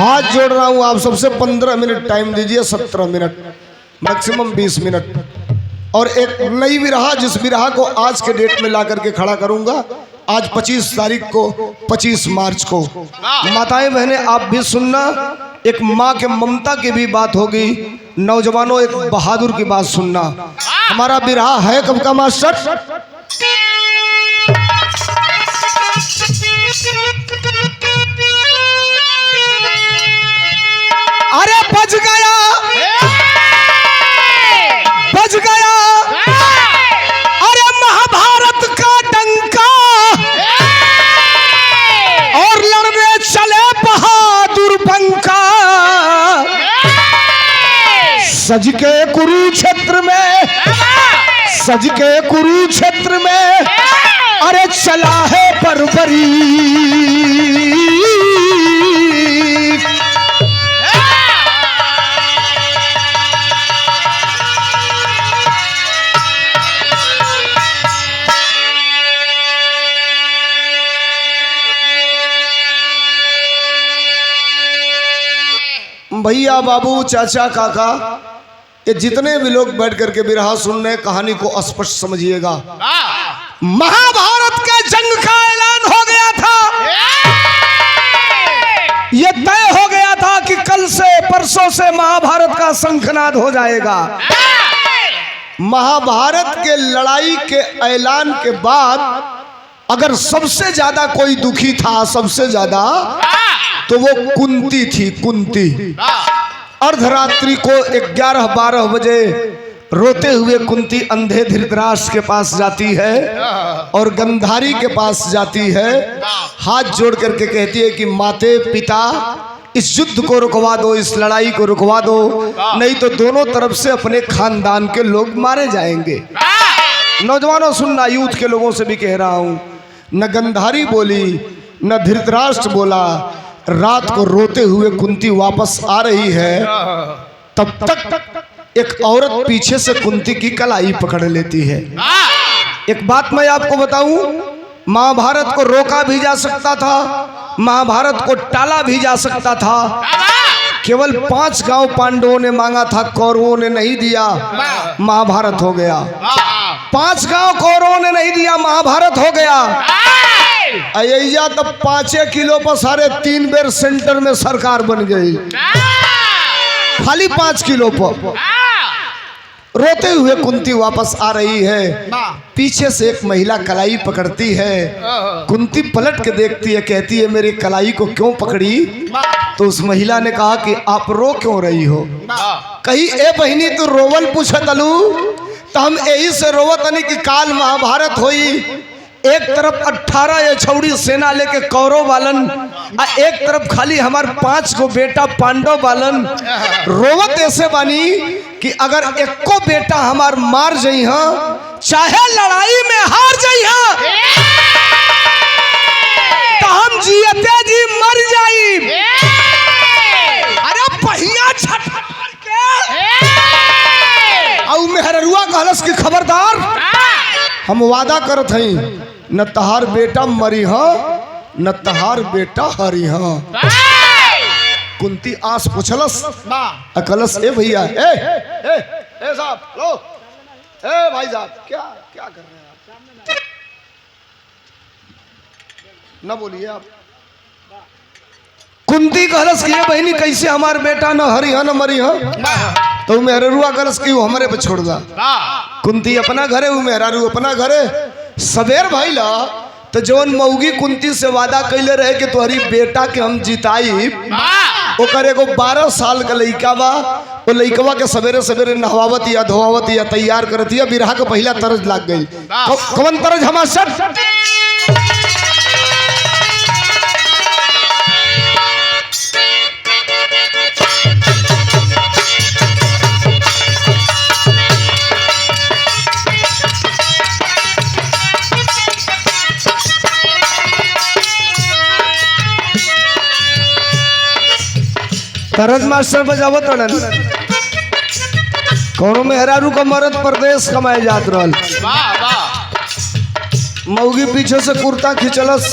हाथ जोड़ रहा हूं आप सबसे 15 मिनट टाइम दीजिए, 17 मिनट मैक्सिमम 20 मिनट। और एक नई विरहा, जिस विरहा को आज के डेट में ला करके खड़ा करूंगा, आज 25 तारीख को, 25 मार्च को। माताएं बहनें आप भी सुनना, एक माँ के ममता की भी बात होगी। नौजवानों एक बहादुर की बात सुनना। हमारा विरहा है कब का मास्टर? अरे बज गया, बज गया, अरे महाभारत का डंका, और लड़ने चले बहादुर बंका। सज के कुरुक्षेत्र में, सज के कुरुक्षेत्र में, अरे चला है बर्बरी। भैया बाबू चाचा काका, ये जितने भी लोग बैठ करके विरहा सुन रहे, कहानी को स्पष्ट समझिएगा। महाभारत के जंग का ऐलान हो गया था। ये तय हो गया था कि कल से परसों से महाभारत का शंखनाद हो जाएगा। महाभारत के लड़ाई के ऐलान के बाद अगर सबसे ज्यादा कोई दुखी था, सबसे ज्यादा, तो वो कुंती थी। कुंती अर्धरात्रि को 11-12 बजे रोते हुए कुंती अंधे धृतराष्ट्र के पास जाती है और गंधारी के पास जाती है। हाथ जोड़ करके कहती है कि माते पिता, इस युद्ध को रुकवा दो, इस लड़ाई को रुकवा दो, नहीं तो दोनों तरफ से अपने खानदान के लोग मारे जाएंगे। नौजवानों सुनना, यूथ के लोगों से भी कह रहा हूं, न गंधारी बोली न धृतराष्ट्र बोला। रात को रोते हुए कुंती वापस आ रही है, तब तक एक औरत पीछे से कुंती की कलाई पकड़ लेती है। एक बात मैं आपको बताऊं, महाभारत को रोका भी जा सकता था, महाभारत को टाला भी जा सकता था। केवल 5 गांव पांडवों ने मांगा था, कौरवों ने नहीं दिया, महाभारत हो गया। 5 गांव कौरवों ने नहीं दिया, महाभारत हो गया। अय्या तब 5 किलो पर 3.5 बेर सेंटर में सरकार बन गई, खाली 5 किलो पर। रोते हुए कुंती वापस आ रही है, पीछे से एक महिला कलाई पकड़ती है। कुंती पलट के देखती है, कहती है मेरी कलाई को क्यों पकड़ी? तो उस महिला ने कहा कि आप रो क्यों रही हो? कही ए बहिनी तू रोवल पूछतलू, तो हम यही से रोवतनी कि काल महाभारत होई। एक तरफ 18 ये छौड़ी सेना लेके कौरव वालन, आ एक तरफ खाली हमार 5 गो बेटा पांडव वालन। रोवत ऐसे बानी कि अगर एको बेटा हमार मार जाई हा, चाहे लड़ाई में हार जाई हा, तो हम जियते जी मर जाई। अरे पहिया छटकार के औ मेहररुआ कहलस की खबरदार, हम वादा करत हई, न तहार बेटा मरी हा, न तहार बेटा हरी हा। कुंती आस पूछलस, अकलस ए भैया, ए साहब, लो, ए भाई साहब, क्या क्या कर रहे हैं आप? न बोलिए आप। कुंती कहलस कि बहनी कैसे हमार बेटा न हरी हा न मरी हा? तो मेहरुआ कहलस कि वो हमारे पे छोड़ दा। कुंती अपना घरे, वो मेहरारू अपना घरे। सबेर भइला तो जौन मौगी कुंती से वादा कैले रहे कि तुम्हारी बेटा के हम जिताई, ओकर एगो 12 साल का लइका बा। वो लइकवा के सवेरे सवेरे नहवावत या धोवावत या तैयार करती है। बिरहा के पहला तरज लाग गई। कौन तरज हमार सर? तरज मास्टर बजावत रहन, कोनो मेहरारू का मरद प्रदेश कमाए जात रहल। मऊगी पीछे से कुर्ता खिंचलस,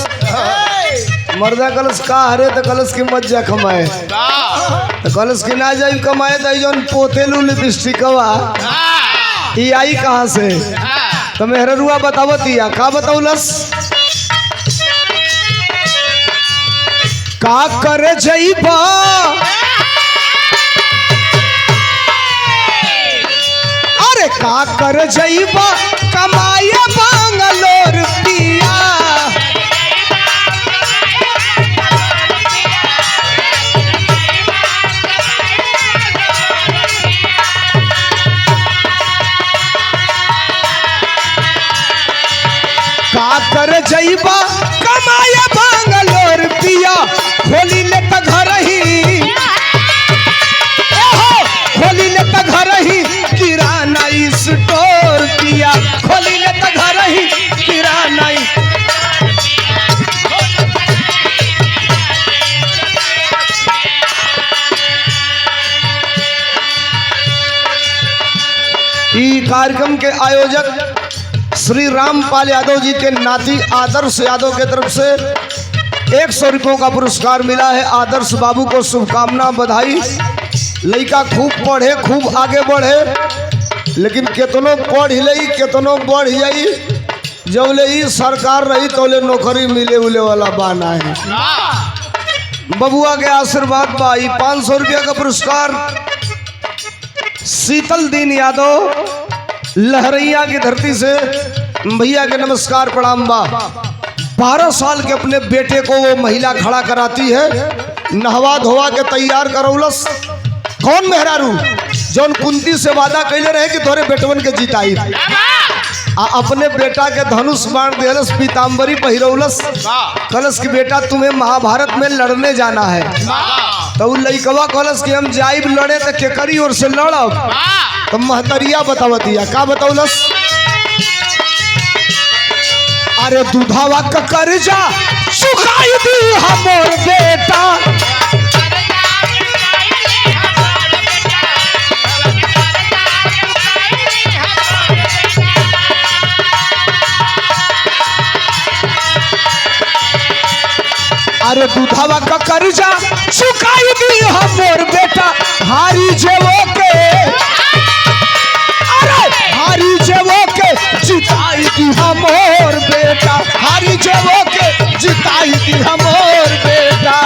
मर्दा कलश का हरे तो कलश की मत जा कमाए, तो कलश की ना जाई कमाए तो जौन पोतेलू लिपस्टिकवा ई आई कहाँ से? तो मेहरुआ बतावतिया का बताउलस, का करे जइबा अरे का कर जइबा कमाए बंगलोर पिया, का कर जइबा कमाए बंगलोर पिया, खोली ले त घर ही खोली ले त घर ही किराना स्टोर पिया, खोली ले त घर ही किराना ई कार्यक्रम के आयोजक श्री रामपाल यादव जी के नाती आदर्श यादव के तरफ से 100 रुपयों का पुरस्कार मिला है। आदर्श बाबू को शुभकामना बधाई। लड़का खूब पढ़े खूब आगे बढ़े, लेकिन केतनो पढ़ लई केतनो बढ़ जाई, जब ले ही सरकार रही तो ले नौकरी मिले उले वाला बाना है। बबुआ के आशीर्वाद बाई 500 रुपया का पुरस्कार शीतल दीन यादव लहरैया की धरती से, भैया के नमस्कार प्रणाम बा। 12 साल के अपने बेटे को वो महिला खड़ा कराती है, नहवा धोवा के तैयार करौलस। कौन मेहरारू जौन कुंती से वादा कैले रहे कि तोरे बेटवन के जीताई, अपने बेटा के धनुष बाण देलस, पीताम्बरी पहिरौलस, कलश की बेटा तुम्हें महाभारत में लड़ने जाना है। तो लइकवा कलश कि हम जाइब लड़े तो केकरी ओर से लड़ब। तो महतरिया बतावतिया का बताउलस, अरे दूधावा का कर्जा चुकाई दी हमर बेटा, अरे दूधावा का कर्जा चुकाई दी हमर बेटा, हारी जेवो के अरे हारी जेवो के जिताई दी हमर बेटा, हारी जेवो के जिताई दी हमर बेटा।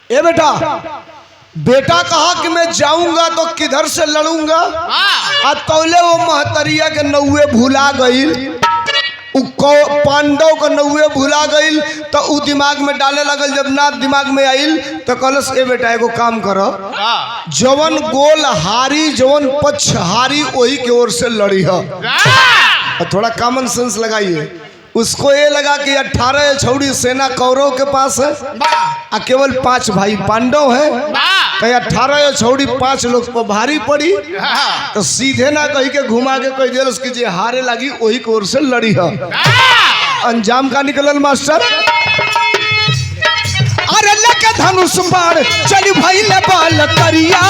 ए बेटा, बेटा कहा कि मैं जाऊंगा तो किधर से लड़ूंगा, आ तौले वो महतरिया के नौवे भुला गई, पांडव का नौवे भुला गई, तो उ दिमाग में डाले लगल। जब ना दिमाग में आइल तो कहलस ए बेटा एगो काम करो, जवन गोल हारी जवन पक्ष हारी वही के ओर से लड़ी है। थोड़ा कॉमन सेंस लगाइए। उसको ये लगा कि 18 छौड़ी सेना कौरव के पास है और केवल 5 भाई पांडव है, तो 18 छौड़ी 5 लोग पर भारी पड़ी, तो सीधे ना कही के घुमा के कह दिया उसकी जे हारे लगी वही की ओर से लड़ी है। अंजाम का निकलल मास्टर, अरे लेके धनुष बाण चली भाई ले बाल करिया,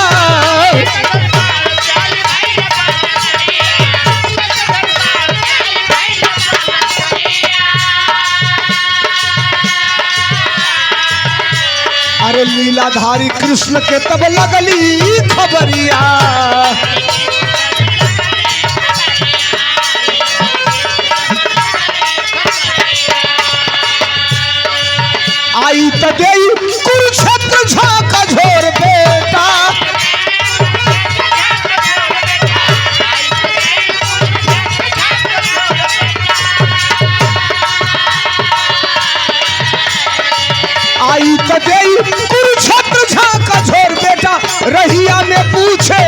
अरे लीलाधारी कृष्ण के तब लगली खबरिया, आई तो देई कुरुक्षेत्र झाका झोर बेटा, आई तो देई कुरुक्षेत्र झाका झोर बेटा, रहिया में पूछे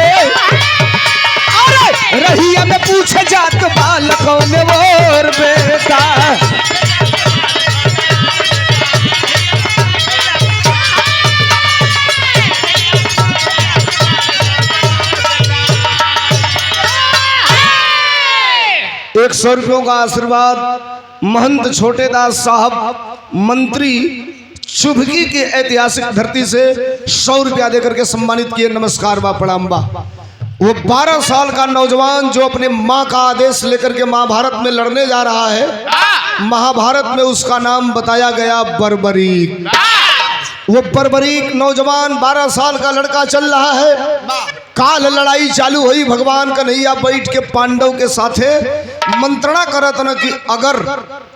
अरे रहिया में पूछे जात बाल कौन मोर बेटा, एक 100 रुपयों का आशीर्वाद महंत छोटेदास साहब मंत्री शुभगी की ऐतिहासिक धरती से 100 रुपया देकर के सम्मानित किए। नमस्कार बा, प्रणाम बा। वो 12 साल का नौजवान जो अपने माँ का आदेश लेकर के महाभारत में लड़ने जा रहा है, महाभारत में उसका नाम बताया गया बर्बरीक। वो बर्बरीक नौजवान 12 साल का लड़का चल रहा है। काल लड़ाई चालू हुई। भगवान कन्हैया बैठ के पांडव के साथे मंत्रणा करत न कि अगर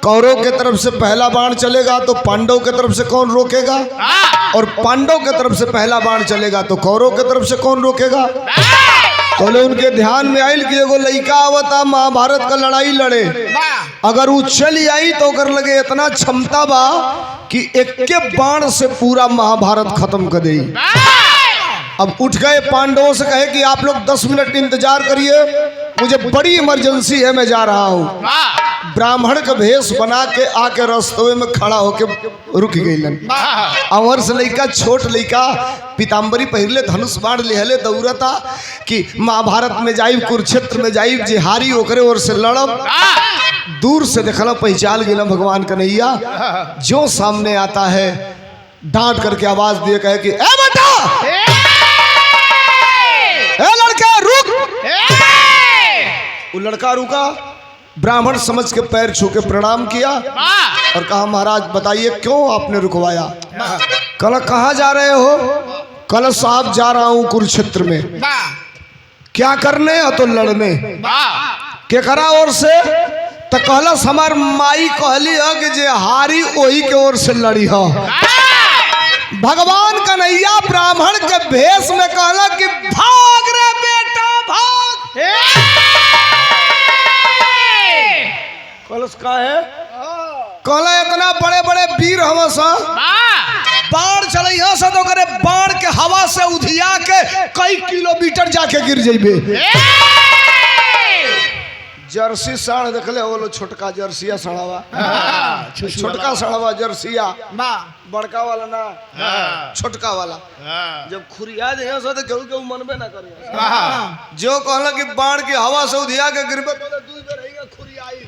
कौरव के तरफ से पहला बाण चलेगा तो पांडव के तरफ से कौन रोकेगा, और पांडव के तरफ से पहला बाण चलेगा तो कौरव के तरफ से कौन रोकेगा। तो उनके ध्यान में आयल कि एगो लड़का आवता महाभारत का लड़ाई लड़े, अगर वो चली आई तो कर लगे इतना क्षमता बा कि एक के बाण से पूरा महाभारत खत्म कर दे। अब उठ गए पांडवों से कहे कि आप लोग 10 मिनट इंतजार करिए, मुझे बड़ी इमरजेंसी है, मैं जा रहा हूँ। ब्राह्मण का भेष बना के आके रास्ते में खड़ा होके रुक गई। अवर से लड़का, छोट लड़का, पीताम्बरी पहिरले, धनुष बाण लेहले, दौड़ता कि महाभारत में जाइब, कुरुक्षेत्र में जाइब, जे हारी ओकरे ओर से लड़ब। दूर से देखला पहचान गेला भगवान कन्हैया। जो सामने आता है डांट करके आवाज दिए कहे कि ए बेटा, ए लड़का रुक। वो लड़का रुका, ब्राह्मण समझ के पैर छू के प्रणाम किया और कहा महाराज बताइए क्यों आपने रुकवाया। कल कहाँ जा रहे हो? कल साहब जा रहा हूँ कुरुक्षेत्र में। क्या करने? तो लड़ने। के करा ओर से? तो कहलस हमार माई कहली है कि जे हारी वही के ओर से लड़ी हो। भगवान कन्हैया ब्राह्मण के भेष में कहला कि भाग रे बेटा भाग। कलश का है? कहला इतना बड़े बड़े वीर हम सा बाण चलैया से तो करे बाण के हवा से उधिया के कई किलोमीटर जाके गिर जाइबे। जर्सी साढ़ देख ले, वो छोटका जर्सिया सड़ावा, छोटका सड़ावा जर्सिया, बड़का वाला ना, छोटका वाला। जब खुरिया जाए तो केहू केहू मनबे ना करे। जो कहला कि बाण की हवा से उधिया के गिरबे तो दू बेर रहिगा खुरियाई।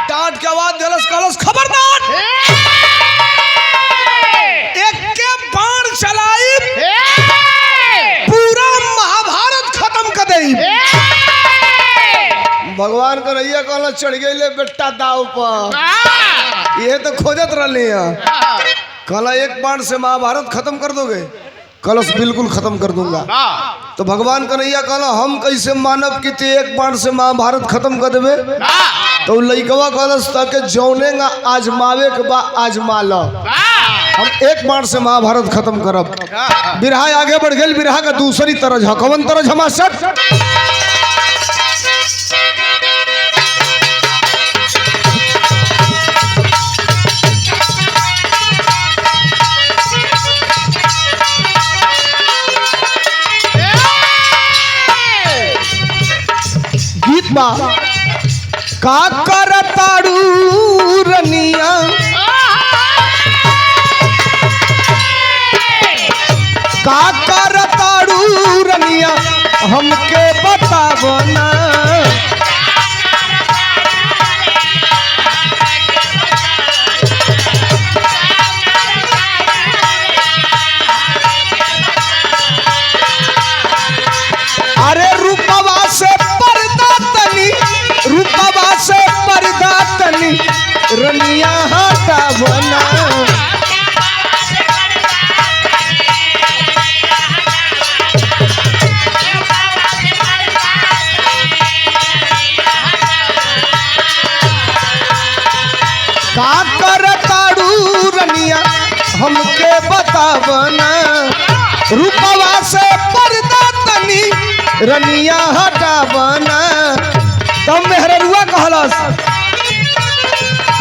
डांट के आवाज देलस, कहलस खबरदार, एक के बाण चलाई पूरा महाभारत खत्म कर देई। भगवान कन्हैया कहला चढ़ गए बेटा दाव पर, ये तो खोजत रही। कहला एक बाण से महाभारत खत्म कर दोगे? कलश बिल्कुल खत्म कर दूंगा। तो भगवान कन्हैया कहला हम कैसे मानव कि ते एक बाण से महाभारत खत्म कर देवे? तो लइकवा कहलस ताके जौनेगा आजमावे के बा आजमा लो, हम एक बाण से महाभारत खत्म करब। बिरहा आगे बढ़ गई। बिरहा का दूसरी तरज है, कवन तरज हमा सट। गीत बा का करताड़ू रनिया, का करताड़ू रनिया हमके बतावना। अरे रूपवा से पर्दा तनी, रूपवा से पर्दा तनी रनिया हटावना। का करताड़ू रनिया हमके बतावना, रूपवा से पर्दा तनी रनिया हटावना। तब मेहररुआ कहलस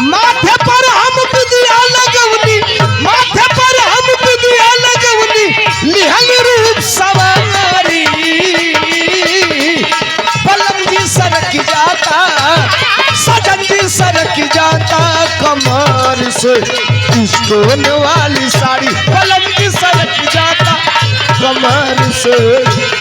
माथे पर हम बिंदिया लगवनी, माथे पर हम बिंदिया लगवनी, लिहल रूप सवारी। पलम जी सरक जाता, सजन जी सरक जाता, कमर से स्टोन वाली साड़ी। पलम जी सरक जाता कमर से।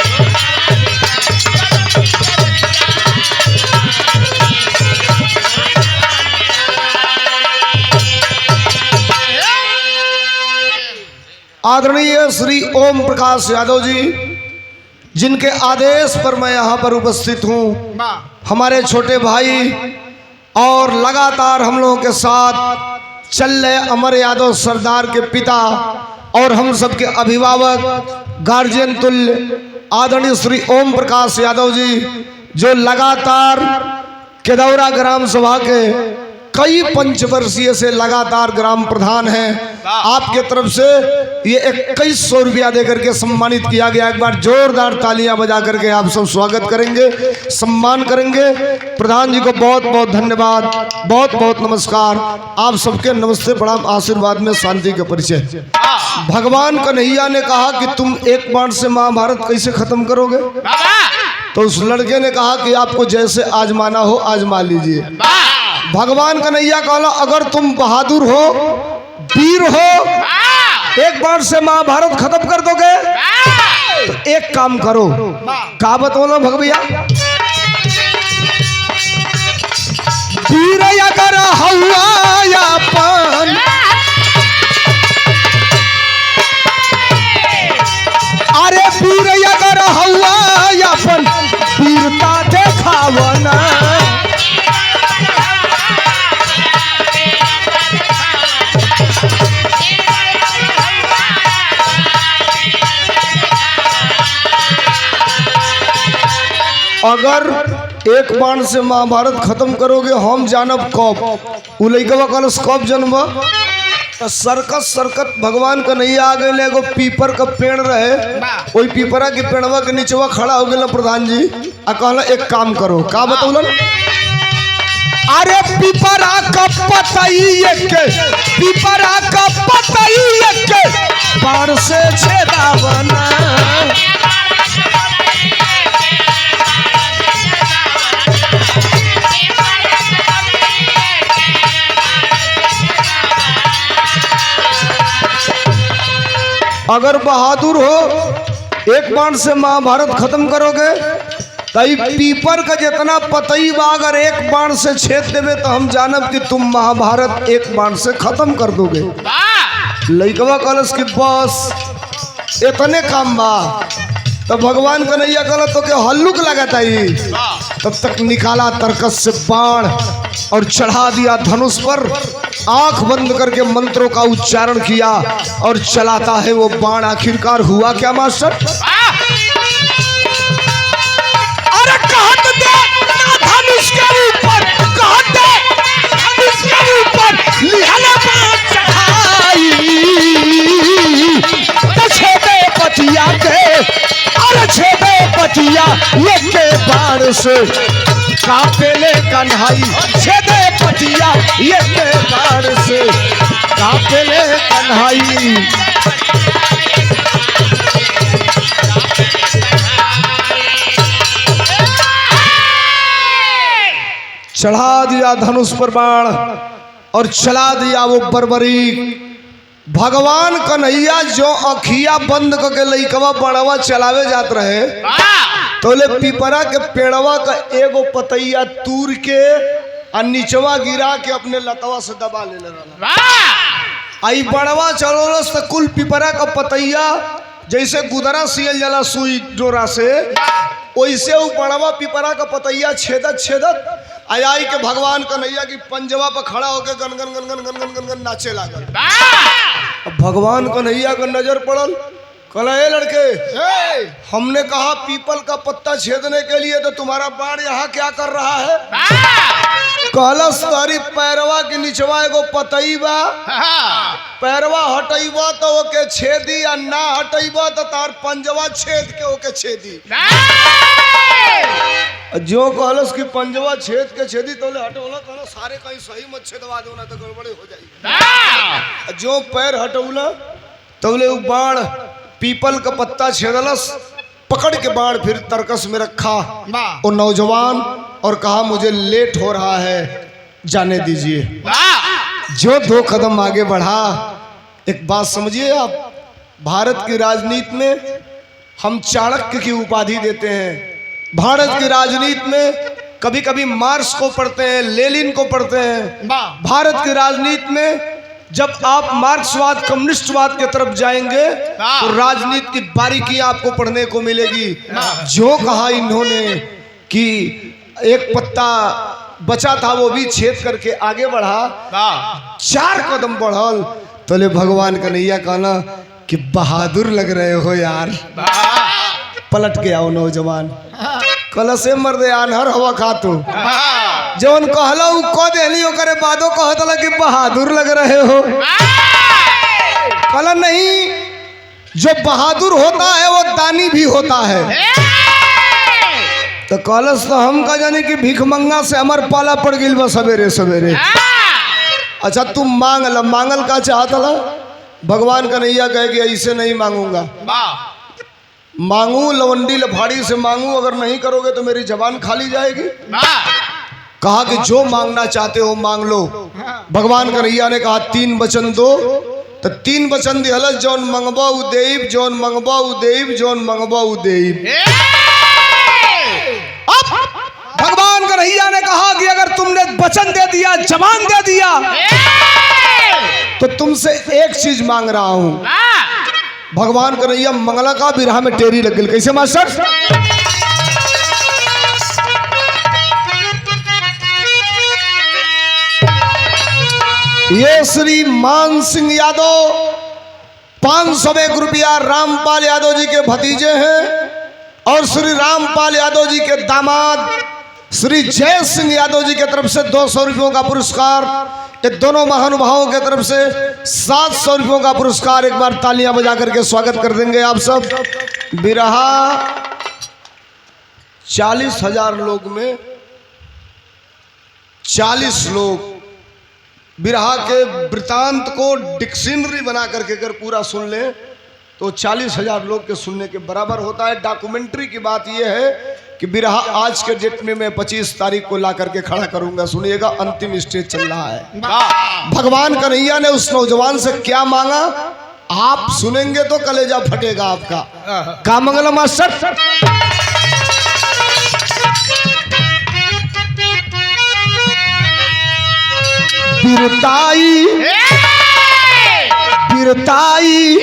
आदरणीय श्री ओम प्रकाश यादव जी, जिनके आदेश पर मैं यहाँ पर उपस्थित हूँ, हमारे छोटे भाई और लगातार हम लोगों के साथ चल रहे अमर यादव सरदार के पिता और हम सबके अभिभावक गार्जियन तुल्य आदरणीय श्री ओम प्रकाश यादव जी, जो लगातार केदौरा ग्राम सभा के कई पंचवर्षीय से लगातार ग्राम प्रधान हैं। आपके तरफ से ये 2100 रुपया देकर के सम्मानित किया गया। एक बार जोरदार तालियां बजा करके आप सब स्वागत करेंगे, सम्मान करेंगे। प्रधान जी को बहुत बहुत धन्यवाद, बहुत बहुत नमस्कार। आप सबके नमस्ते प्रणाम, आशीर्वाद में शांति का परिचय। भगवान कन्हैया ने कहा कि तुम एक बाण से महाभारत कैसे खत्म करोगे? तो उस लड़के ने कहा कि आपको जैसे आजमाना हो आजमा लीजिए। भगवान कन्हैया कहला अगर तुम बहादुर हो, वीर हो, एक बार से महाभारत खत्म कर दोगे तो एक काम करो। का बतौलो भग भैया? वीर अगर हवा अपन, अरे वीर अगर हवा अपन वीरता देखावना। अगर एक बाण से महाभारत खत्म करोगे हम जानब कब। उ लइकवा कहलस कब जनब? सरकत भगवान कन्हैया आ गए। एगो पीपर का पेड़ रहे, वही पीपरा के पेड़वा के नीचवा खड़ा हो गया प्रधान जी आ कहला एक काम करो। का बतौलन? अरे पीपरा का पतई के, पीपरा का पतई के बाण से छेदावना। अगर बहादुर हो, एक बाण से महाभारत खत्म करोगे तई पीपर का जितना पतई बा अगर एक बाण से छेद देवे तो हम जानब कि तुम महाभारत एक बाण से खत्म कर दोगे। लइकवा कहलस कि बस इतने काम बा। तो भगवान कन्हैया कहला तो के हल्लुक लगाता ही। तब तक निकाला तरकस से बाण और चढ़ा दिया धनुष पर। आंख बंद करके मंत्रों का उच्चारण किया और चलाता है वो बाण। आखिरकार हुआ क्या मास्टर? अरे कहत दे धनुष के ऊपर, कहत दे धनुष के ऊपर लिहला बाण चढ़ाई तो छेदे पटिया के, अरे छेदे पटिया ये के बाण से कापेले कन्हई। छेदे पटिया ये के बाण से कापेले कन्हई। चढ़ा दिया धनुष पर बाण और चला दिया वो बर्बरी। भगवान कन्हैया जो अखिया बंद करके लइकवा बड़वा चलावे जात रहे तो ले पीपरा के पेड़वा का एगो पतैया तूर के और नीचवा गिरा के अपने लतवा से दबा ले रहा। आई बड़वा चलोलस तो कुल पीपरा का पतैया जैसे गुदरा सियल जाला सुई डोरा से, वैसे वो बड़वा पीपरा का पतैया छेदत छेदत आई के भगवान कन्हैया की पंजवा पर खड़ा होकर गन गन गन गन गन गन गन गन नाचे लागल। भगवान कन्हैया का नजर पड़ल, कहला ए लड़के, हमने कहा पीपल का पत्ता छेदने के लिए तो तुम्हारा बाण यहाँ क्या कर रहा है? कहला सारी पैरवा के निचवा एगो पतई बा, पैरवा हटैबा तो ओके छेदी या ना हटैबा तो तार पंजवा छेद के ओके छेदी। जो कहलस कि पंजवा छेद के छेदी तो हटौला, कहला सारे कहीं सही मत छेदवा दो ना तो गड़बड़े हो जाएगी। जो पैर हटौला तो बाण पीपल का पत्ता छेदलस, पकड़ के बाण फिर तरकस में रखा वो नौजवान और कहा मुझे लेट हो रहा है, जाने दीजिए। जो 2 कदम आगे बढ़ा। एक बात समझिए आप, भारत की राजनीति में हम चाणक्य की उपाधि देते हैं। भारत की राजनीति में कभी कभी मार्क्स को पढ़ते हैं, लेनिन को पढ़ते हैं। भारत की राजनीति में जब आप मार्क्सवाद कम्युनिस्टवाद की तरफ जाएंगे तो राजनीति की बारीकियां आपको पढ़ने को मिलेगी। जो कहा इन्होंने कि एक पत्ता बचा था वो भी छेद करके आगे बढ़ा, 4 कदम बढ़ल तो ले भगवान कन्हैया कहना कि बहादुर लग रहे हो यार। पलट के आओ नौजवान, कल से मर्दे आनहर हवा खातू जौन कहला उ कह देली ओकरे बादो कहतला कि बहादुर लग रहे हो। कहला नहीं, जो बहादुर होता है वो दानी भी होता है। तो कहलस तो हम का जाने कि भिखमंगा से अमर पाला पड़ गई बा सवेरे सवेरे। अच्छा तुम मांगल, मांगल का चाहतला? भगवान कन्हैया कहे कि ऐसे नहीं मांगूंगा, मांगू लवंडी लफाड़ी से मांगू, अगर नहीं करोगे तो मेरी जबान खाली जाएगी। कहा कि जो मांगना चाहते हो मांग लो। भगवान कन्हैया ने कहा 3 वचन दो, तो 3 वचन दिहलस, जौन मंगबा उ देब, जौन मंगबा उ देब, जौन मंगबा उ देब। अब भगवान कन्हैया ने कहा कि अगर तुमने वचन दे दिया, जबान दे दिया, तो तुमसे एक चीज मांग रहा हूं। भगवान कन्हैया मंगला का बिरहा में टेरी लग गई। कैसे मास्टर? ये श्री मान सिंह यादव 501 रुपया रामपाल यादव जी के भतीजे हैं, और श्री रामपाल यादव जी के दामाद श्री जय सिंह यादव जी की तरफ से 200 रुपयों का पुरस्कार। ये दोनों महानुभावों की तरफ से 700 रुपयों का पुरस्कार। एक बार तालियां बजा करके स्वागत कर देंगे आप सब। बिरहा 40,000 लोग में 40 लोग बिरहा के वृतांत को डिक्शनरी बना करके अगर पूरा सुन ले तो 40,000 लोग के सुनने के बराबर होता है। डॉक्यूमेंट्री की बात यह है कि बिरहा आज के डेट में मैं 25 तारीख को ला करके खड़ा करूंगा। सुनिएगा, अंतिम स्टेज चल रहा है। भगवान कन्हैया ने उस नौजवान से क्या मांगा आप सुनेंगे तो कलेजा फटेगा आपका। का मंगला मास्टर? बिरताई बिरताई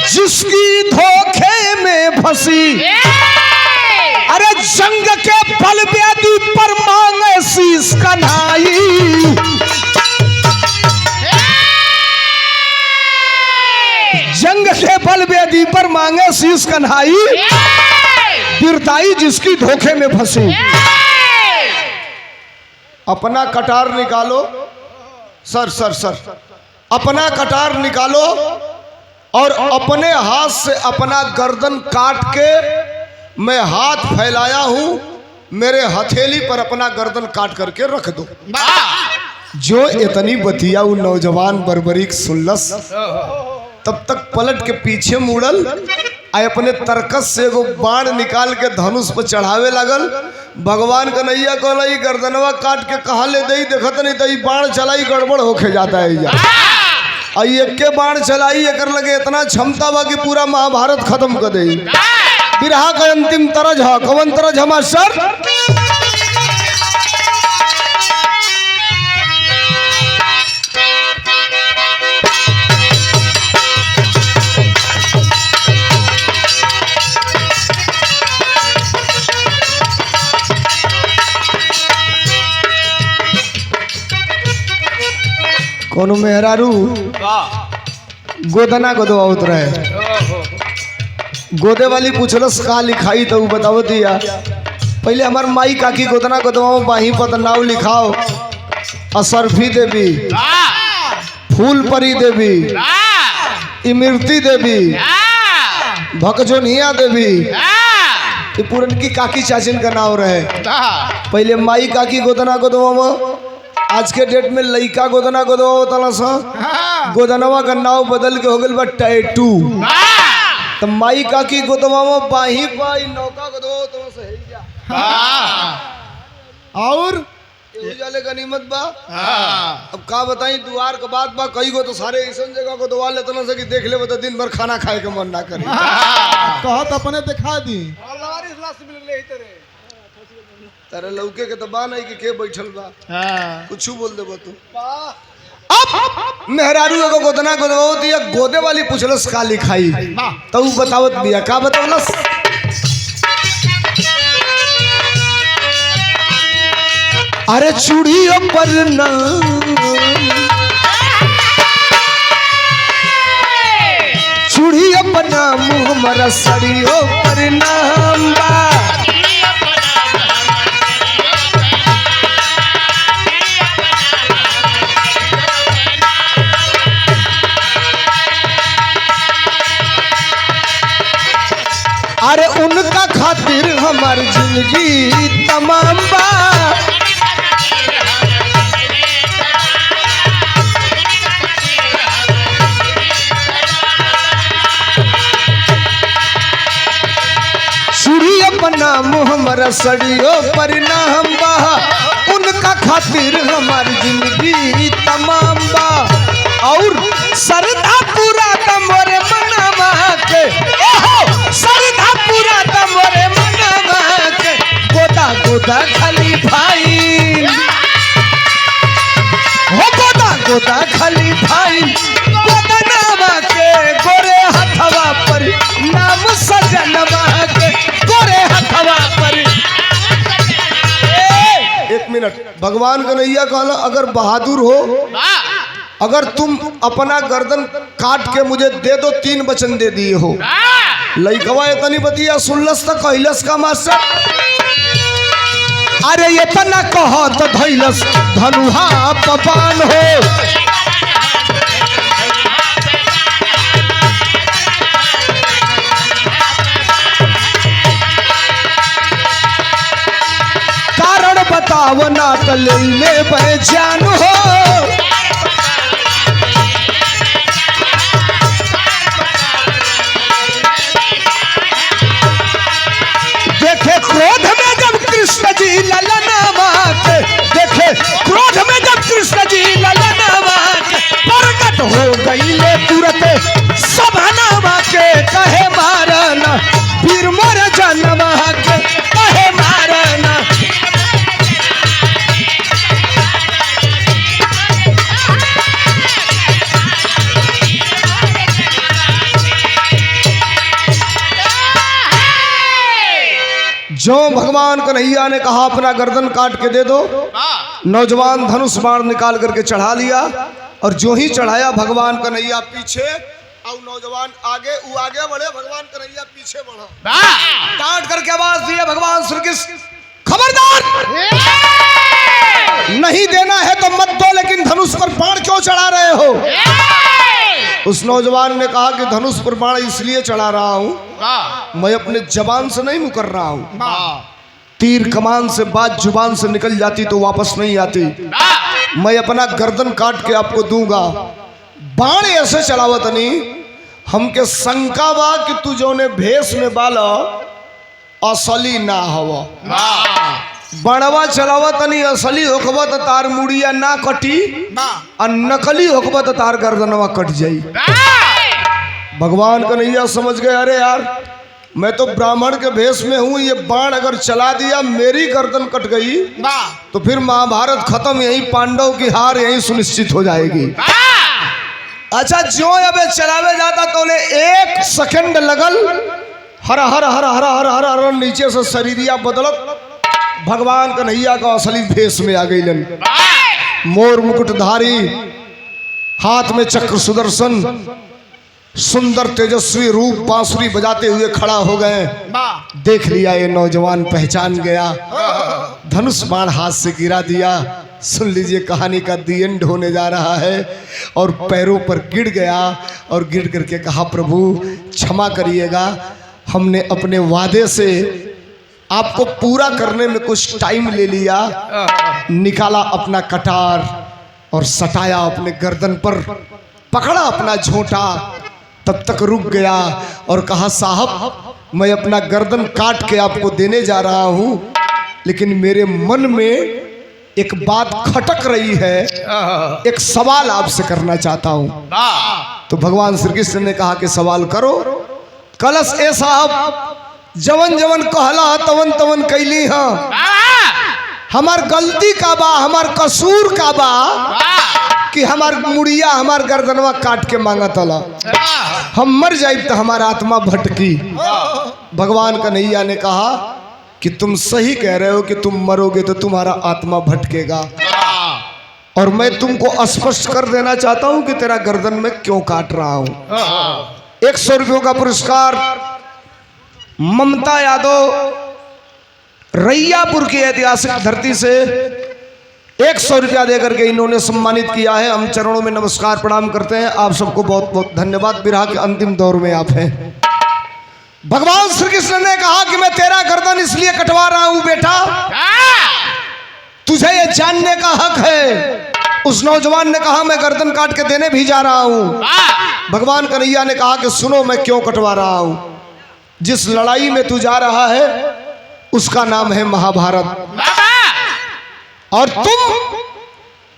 जिसकी धोखे में फंसी, अरे जंग के बलवेदी पर मांगे शीश कन्हाई। जंग के बलवेदी पर मांगे शीश कन्हाई, बिरताई जिसकी धोखे में फंसी। अपना कटार निकालो सर, अपना कटार निकालो और अपने हाथ से अपना गर्दन काट के मैं हाथ फैलाया हूं, मेरे हथेली पर अपना गर्दन काट करके रख दो। जो इतनी बतिया वो नौजवान बर्बरीक सुनलस, तब तक पलट के पीछे मुड़ल, आए अपने तरकस से एगो बाण निकाल के धनुष पर चढ़ावे लगल। भगवान कन्हैया कहला ई गर्दनवा काट के कहा ले दई, देखत नहीं तो बाण चलाई गड़बड़ होके जाता है। आई एक के बाण चलाई, एक लगे इतना क्षमता बा कि पूरा महाभारत खत्म कर दे। बिरहा का अंतिम तरज है, कवन तरज है मास्टर? कोनो मेहरारू गोदना गोदवाउत रहे, गोदे वाली पूछलस का लिखाई तो बताओ दिया। पहले हमार माई काकी गोदना गोदवाओ, बाही पर नाव लिखाओ, असरफी देवी, फूल परी देवी, इमरती देवी, भकजोनिया देवी, ये पुरनकी काकी चाचिन का नाम रहे। पहले माई काकी गोदना गोदवाओ, आज के डेट में लइका गोदना गोदवा तला सा, गोदनवा का नाव बदल के हो गल बा टैटू। तो माई काकी गोदवा बाही पाई नौका गोदवा तो सही जा। और जाले गनीमत बा। अब का बताई, दुआर के बात बा, कई गो तो सारे ऐसा जगह को दवा ले तना से कि देख ले तो दिन भर खाना खाए के मन ना करे। कहत अपने दिखा दी तारे लौके के तो बा नहीं कि के बैठल बा, कुछ बोल देबो तू। अब मेहरारू एगो गोदना गोदवा दिया, गोदे वाली पूछलस का लिखाई, तो ऊ बतावत बिया, का बतावलस? अरे चूड़ियों पर नाम, चूड़ियों पर नाम, हमारा सड़ियों पर नाम बा। अरे उनका खातिर हमारी जिंदगी तमाम बा। चूड़ी अपना मुहम्मद सड़ियों पर नाम बा, उनका खातिर हमारी जिंदगी तमाम बा। और सरदा पूरा तमोरे मनावा के, सरदा पूरा तमोरे मनावा के, गोदा गोदा खाली भाई हो, गोदा गोदा खाली भाई, गोदा नावा के गोरे हथवा पर नाम सजनवा के, गोरे हथवा पर। एक मिनट, भगवान कन्हैया कहला अगर बहादुर हो, अगर तुम अपना गर्दन काट के मुझे दे दो, 3 वचन दे दिए हो। लइकवा इतनी बतिया सुनलस त कहलस का मास्टर, अरे इतना कह तो धैलस धनुहा पपान हो। कारण बताव ना तो ले पहचान हो। देखे क्रोध में जब कृष्ण जी ललनावा के, देखे क्रोध में जब कृष्ण जी ललनावा के, प्रकट हो गई ले तुरंत सभानावा के, कहे मारना वीर मोर जनवा के, कहे मारना। जो भगवान कन्हैया ने कहा अपना गर्दन काट के दे दो, नौजवान धनुष बाण निकाल करके चढ़ा लिया। और जो ही चढ़ाया भगवान कन्हैया पीछे और नौजवान आगे, वो आगे बढ़े, भगवान कन्हैया पीछे बढ़ा। डांट करके आवाज दिया भगवान श्री कृष्ण, खबरदार, नहीं देना है तो मत दो, लेकिन धनुष पर बाण क्यों चढ़ा रहे हो? उस नौजवान ने कहा कि धनुष पर बाण इसलिए चढ़ा रहा हूं, मैं अपने जबान से नहीं मुकर रहा हूं। तीर कमान से बात जुबान से निकल जाती तो वापस नहीं आती। मैं अपना गर्दन काट के आपको दूंगा। बाण ऐसे चलावत नहीं, हमके शंका बा कि तू जो ने भेष में बाला असली ना हवा। बड़वा चलावा तनी असली होखबा तो तार मुड़िया ना कटी, और नकली होखबा तो तार गर्दनवा कट जाई। भगवान कन्हैया समझ गए, अरे यार मैं तो ब्राह्मण के भेष में हूं, ये बाण अगर चला दिया मेरी गर्दन कट गई तो फिर महाभारत खत्म, यही पांडव की हार यही सुनिश्चित हो जाएगी। अच्छा, जो अब चलावे जाता तो उन्हें 1 सेकंड लगल, हर हर हर हर हर हर हर नीचे से शरीरिया बदलत भगवान कन्हैया का असली भेष में आ गई। मोर मुकुटधारी, हाथ में चक्र सुदर्शन, सुंदर तेजस्वी रूप बांसुरी बजाते हुए खड़ा हो गए। देख लिया ये नौजवान, पहचान गया, धनुष बाण हाथ से गिरा दिया। सुन लीजिए कहानी का दी एंड होने जा रहा है। और पैरों पर गिर गया और गिर करके कहा, प्रभु क्षमा करिएगा, हमने अपने वादे से आपको पूरा करने में कुछ टाइम ले लिया। निकाला अपना कटार और सटाया अपने गर्दन पर, पकड़ा अपना झोंटा, तब तक रुक गया और कहा, साहब मैं अपना गर्दन काट के आपको देने जा रहा हूं, लेकिन मेरे मन में एक बात खटक रही है, एक सवाल आपसे करना चाहता हूं। तो भगवान श्री कृष्ण ने कहा कि सवाल करो। कलश ए साहब, जवन जवन कहला तवन तवन कैली हाँ, हमार गलती का बा, हमार कसूर का बा कि कि हमार मुड़िया हमार गर्दनवा काट के मांगा तला, हम मर जाए तो हमारा आत्मा भटकी। भगवान कन्हैया ने कहा कि तुम सही कह रहे हो कि तुम मरोगे तो तुम्हारा आत्मा भटकेगा, और मैं तुमको स्पष्ट कर देना चाहता हूं कि तेरा गर्दन में क्यों काट रहा हूं। 100 रुपयों का पुरस्कार ममता यादव रैयापुर की ऐतिहासिक धरती से 100 रुपया देकर के इन्होंने सम्मानित किया है। हम चरणों में नमस्कार प्रणाम करते हैं। आप सबको बहुत बहुत धन्यवाद। विरह के अंतिम दौर में आप हैं। भगवान श्री कृष्ण ने कहा कि मैं तेरा गर्दन इसलिए कटवा रहा हूं बेटा, तुझे ये जानने का हक है। उस नौजवान ने कहा मैं गर्दन काट के देने भी जा रहा हूं। भगवान कन्हैया ने कहा कि सुनो मैं क्यों कटवा रहा हूं। जिस लड़ाई में तू जा रहा है उसका नाम है महाभारत, और तुम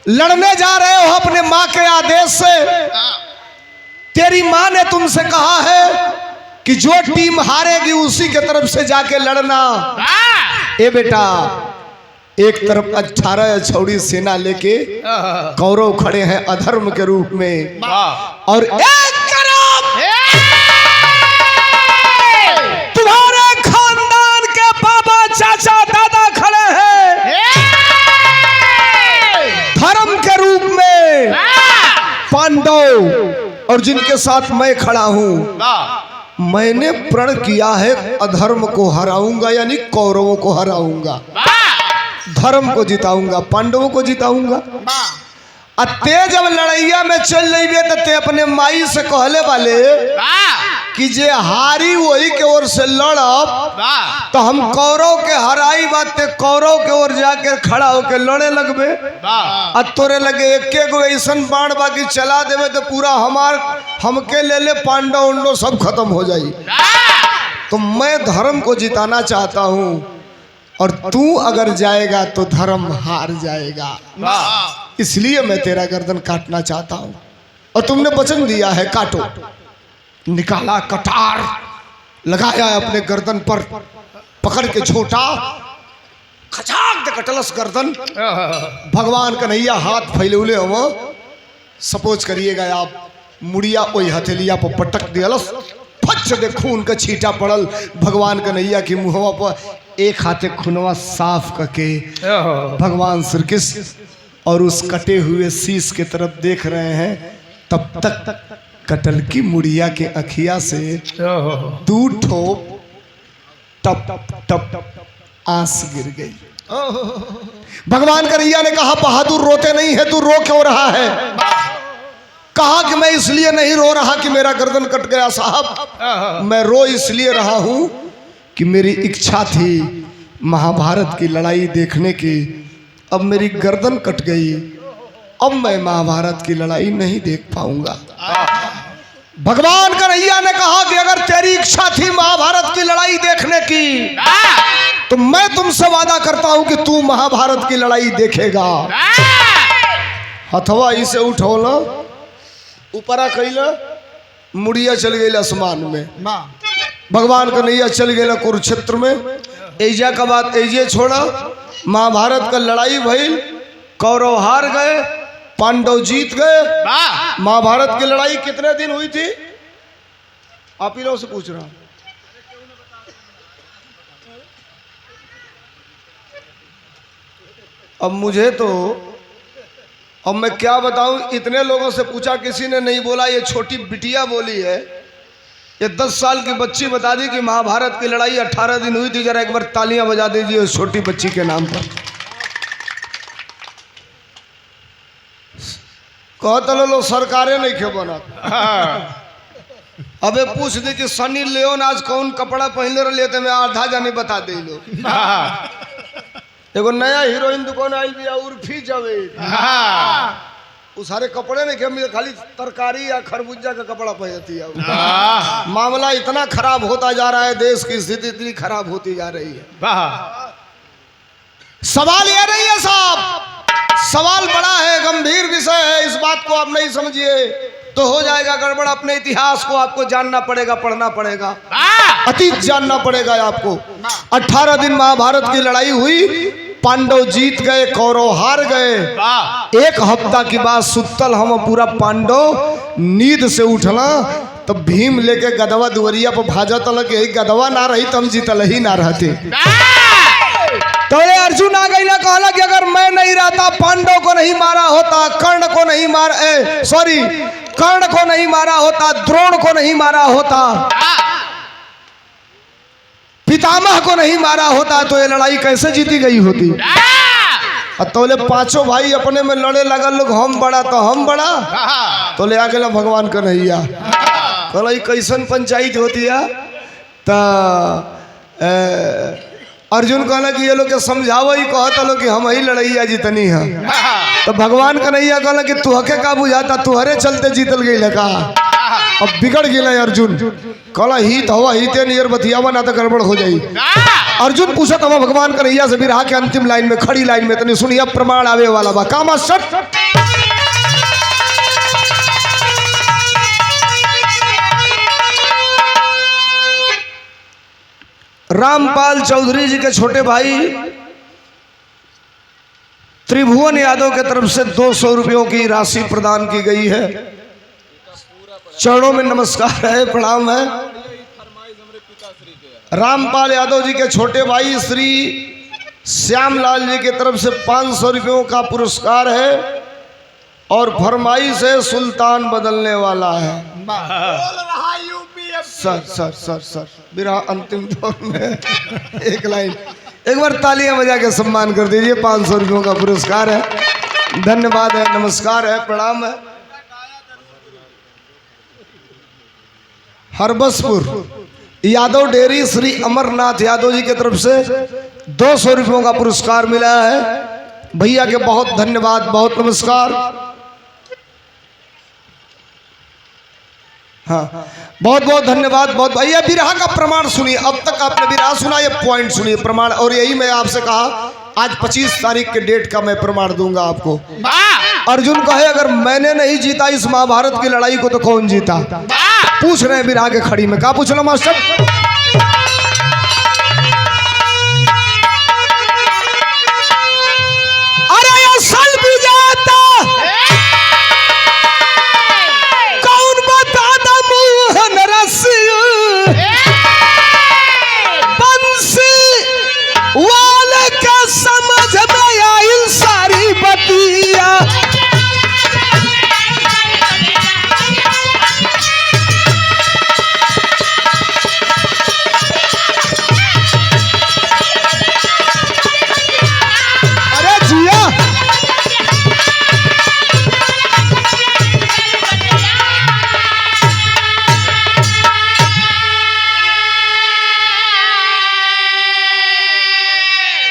लड़ने जा रहे हो अपने मां के आदेश से। तेरी मां ने तुमसे कहा है कि जो टीम हारेगी उसी के तरफ से जाके लड़ना। ए बेटा, एक तरफ 18 छौड़ी सेना लेके कौरव खड़े हैं अधर्म के रूप में, और एक तरफ तुम्हारे खानदान के बाबा चाचा दादा खड़े हैं धर्म के रूप में पांडव, और जिनके साथ मैं खड़ा हूं। मैंने प्रण किया है अधर्म को हराऊंगा, यानी कौरवों को हराऊंगा, धर्म को जिताऊंगा, पांडवों को जिताऊंगा। ते जब लड़ैया में चल जाइए तो ते अपने माई से कहले वाले कि जे हारी वही के ओर से लड़ब, तो हम कौरव के हराई बात ते कौरव के ओर जाके खड़ा होके लड़े लगबे। आ तोरे लगे एके गो ऐसन बाण बाकी चला देवे तो पूरा हमके ले ले पांडव उंडो सब खत्म हो जाई। तो मैं धर्म को जिताना चाहता हूं, और तू अगर जाएगा तो धर्म हार जाएगा, इसलिए मैं तेरा गर्दन काटना चाहता हूं। और तुमने वचन दिया है काटो। निकाला कटार, लगाया अपने गर्दन पर, पकड़ के छोटा खचाक दे कटलस गर्दन। भगवान कन्हैया हाथ फैलौले हो, सपोज करिएगा आप मुड़िया ओई हथेलिया पर पटक दियलस, फच दे खून का छींटा पड़ल भगवान कन्हैया की मुहवा पर। एक हाथे खूनवा साफ करके भगवान श्री कृष्ण और उस कटे हुए शीश के तरफ देख रहे हैं। तब तक कटल की मुड़िया के अखिया से 2 ठोप टप टप आंस गिर गई। भगवान कन्हैया ने कहा बहादुर रोते नहीं है, तू रो क्यों रहा है? कहा कि मैं इसलिए नहीं रो रहा कि मेरा गर्दन कट गया साहब, मैं रो इसलिए रहा हूं कि मेरी इच्छा थी महाभारत की लड़ाई देखने की। अब मेरी गर्दन कट गई, अब मैं महाभारत की लड़ाई नहीं देख पाऊंगा। भगवान कन्हैया ने कहा कि अगर तेरी इच्छा थी महाभारत की लड़ाई देखने की, तो मैं तुमसे वादा करता हूं कि तू महाभारत की लड़ाई देखेगा। हथवा इसे उठौला, ऊपरा कैला, मुड़िया चल गई आसमान में। भगवान कन्हैया चल गए कुरुक्षेत्र में। एजा का बात एजे छोड़ा, महाभारत का लड़ाई भइल, कौरव हार गए, पांडव जीत गए। महाभारत की लड़ाई कितने दिन हुई थी? आप ही लोगों से पूछ रहा हूं। अब मुझे तो, अब मैं क्या बताऊं, इतने लोगों से पूछा किसी ने नहीं बोला। ये छोटी बिटिया बोली है, ये 10 साल की बच्ची बता दी कि महाभारत की लड़ाई 18 दिन हुई थी। जरा एक बार तालियां बजा दीजिए उस छोटी बच्ची के नाम पर। कहते लो सरकारें नहीं क्यों बना। अबे पूछ दी कि सनी लियोन आज कौन कपड़ा पहनले रहे थे, मैं आधा जाने बता दे लो। एगो नया हीरोइन दुकान आई भी उर्फी जावेद, वो सारे कपड़े नहीं खेल, खाली तरकारी या खरबूजा का कपड़ा पहनती है। मामला इतना खराब होता जा रहा है, देश की स्थिति इतनी खराब होती जा रही है। सवाल ये नहीं है साहब, सवाल बड़ा है, गंभीर विषय है। इस बात को आप नहीं समझिए तो हो जाएगा गड़बड़। अपने इतिहास को आपको जानना पड़ेगा, पढ़ना पड़ेगा, अतीत जानना पड़ेगा आपको। 18 दिन महाभारत की लड़ाई हुई, पांडव जीत गए, कौरव हार गए। एक हफ्ता की बात सुतल हम पूरा पांडव नींद से उठला, तब भीम लेके गदवा दुवरिया पर भाजा तल के गदवा ना रही तो हम जीतल ही ना रहते। तो ये अर्जुन आ गई ना, कहला कि अगर मैं नहीं रहता, पांडव को नहीं मारा होता, कर्ण को नहीं कर्ण को नहीं मारा होता, द्रोण को नहीं मारा होता, पितामह को नहीं मारा होता, तो ये लड़ाई कैसे जीती गई होती। तोले पांचों भाई अपने में लड़े लगल, लोग हम बड़ा तो हम बड़ा, तो ले आगे भगवान कन्हैया कहला कैसन पंचायत होती है। तो अर्जुन कहला कि ये लोग के समझावो ही कहता लोग कि हम ही लड़ैया जीतनी है। तो भगवान कन्हैया कहला कि तुहके का बुझाता, तुहरे चलते जीतल गई लगा। अब बिगड़ गया अर्जुन, कहला हित हवा हिते नियर बतियावा ना तो गड़बड़ हो जाई। अर्जुन पूछा था भगवान कन्हैया से, बिरहा के अंतिम लाइन में खड़ी लाइन में तनी सुनिए, प्रमाण आवे वाला बा कामा सट। रामपाल चौधरी जी के छोटे भाई त्रिभुवन यादव के तरफ से 200 रुपयों की राशि प्रदान की गई है। चरणों में नमस्कार है, प्रणाम है। रामपाल यादव जी के छोटे भाई श्री श्यामलाल जी की तरफ से 500 रुपयों का पुरस्कार है और फरमाइश है सुल्तान बदलने वाला है। सर बिरहा अंतिम दौर में एक लाइन, एक बार तालियां बजा के सम्मान कर दीजिए। 500 रुपयों का पुरस्कार है, धन्यवाद है, नमस्कार है, प्रणाम है। हरबसपुर यादव डेयरी श्री अमरनाथ यादव जी की तरफ से 200 रुपयों का पुरस्कार मिला है। भैया के बहुत धन्यवाद, बहुत नमस्कार। हाँ, बहुत बहुत धन्यवाद, बहुत भैया। बिरहा का प्रमाण सुनिए, अब तक आपने बिरहा सुना, ये पॉइंट सुनिए प्रमाण। और यही मैं आपसे कहा आज 25 तारीख के डेट का मैं प्रमाण दूंगा आपको। अर्जुन कहे अगर मैंने नहीं जीता इस महाभारत की लड़ाई को तो कौन जीता। पूछ रहे हैं बिरहा के खड़ी में, क्या पूछ लो मास्टर। अरे असल भी जाता कौन बता दा मोहन रसिया बंसी वाले का समझ में आई सारी बतिया।